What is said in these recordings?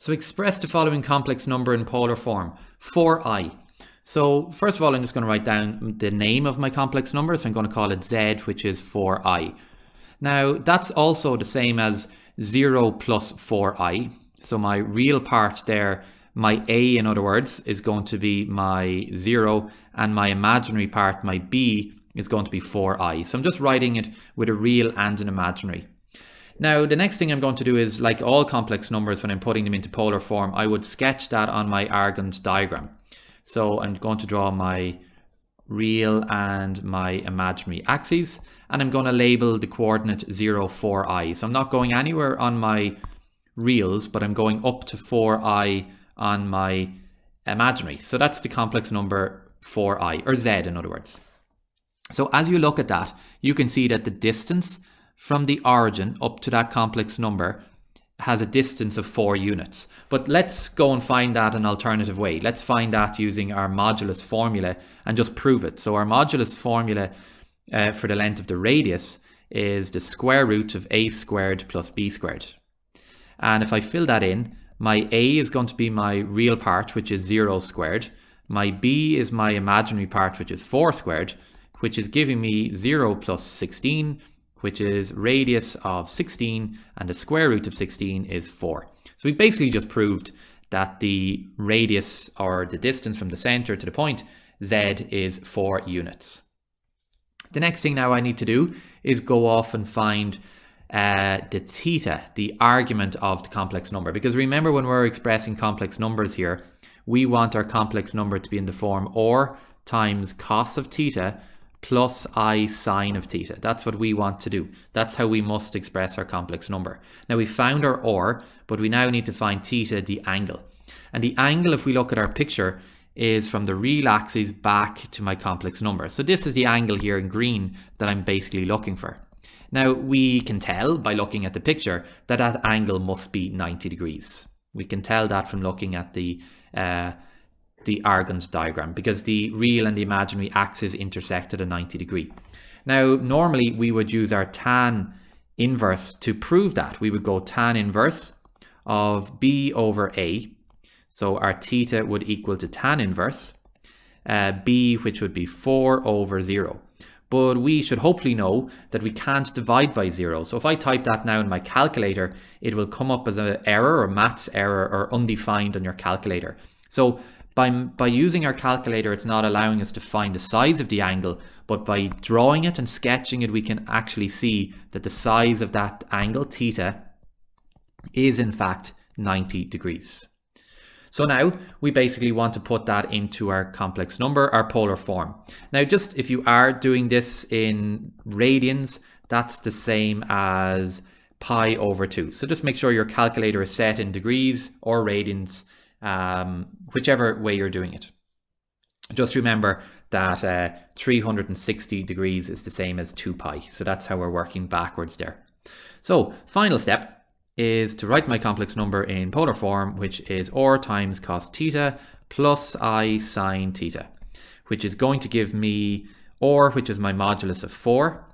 So express the following complex number in polar form, 4i. So first of all, I'm just going to write down the name of my complex number. So I'm going to call it z, which is 4i. Now that's also the same as 0 plus 4i. So my real part there, my a in other words, is going to be my 0, and my imaginary part, my b, is going to be 4i. So I'm just writing it with a real and an imaginary. Now, the next thing I'm going to do is, like all complex numbers, when I'm putting them into polar form, I would sketch that on my Argand diagram. So I'm going to draw my real and my imaginary axes, and I'm going to label the coordinate 0, 4i. So I'm not going anywhere on my reals, but I'm going up to 4i on my imaginary. So that's the complex number 4i, or z in other words. So as you look at that, you can see that the distance from the origin up to that complex number has a distance of 4 units. But let's go and find that an alternative way. Let's find that using our modulus formula and just prove it. So our modulus formula for the length of the radius is the square root of a squared plus b squared. And if I fill that in, my a is going to be my real part, which is 0 squared. My b is my imaginary part, which is 4 squared, which is giving me 0 plus 16, which is radius of 16, and the square root of 16 is 4. So we basically just proved that the radius, or the distance from the center to the point, z, is 4 units. The next thing now I need to do is go off and find the theta, the argument of the complex number. Because remember, when we're expressing complex numbers here, we want our complex number to be in the form or times cos of theta plus I sine of theta. That's what we want to do. That's how we must express our complex number. Now we found our or, but we now need to find theta, the angle. And the angle, if we look at our picture, is from the real axis back to my complex number. So this is the angle here in green that I'm basically looking for. Now we can tell by looking at the picture that that angle must be 90 degrees. We can tell that from looking at the Argand diagram, because the real and the imaginary axis intersect at a 90 degree. Now normally we would use our tan inverse to prove that. We would go tan inverse of b over a. So our theta would equal to tan inverse b, which would be 4 over 0. But we should hopefully know that we can't divide by 0. So if I type that now in my calculator, it will come up as an error, or maths error, or undefined on your calculator. So by using our calculator, it's not allowing us to find the size of the angle, but by drawing it and sketching it, we can actually see that the size of that angle, theta, is in fact 90 degrees. So now we basically want to put that into our complex number, our polar form. Now, just if you are doing this in radians, that's the same as pi over 2. So just make sure your calculator is set in degrees or radians, whichever way you're doing it. Just remember that 360 degrees is the same as 2 pi. So that's how we're working backwards there. So final step is to write my complex number in polar form, which is or times cos theta plus I sine theta, which is going to give me or, which is my modulus of 4,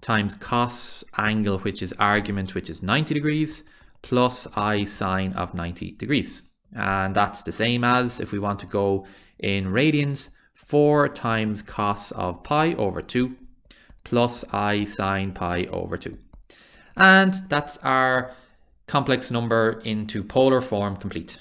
times cos angle, which is argument, which is 90 degrees, plus I sine of 90 degrees. And that's the same as, if we want to go in radians, 4 times cos of pi over 2 plus I sine pi over 2. And that's our complex number into polar form complete.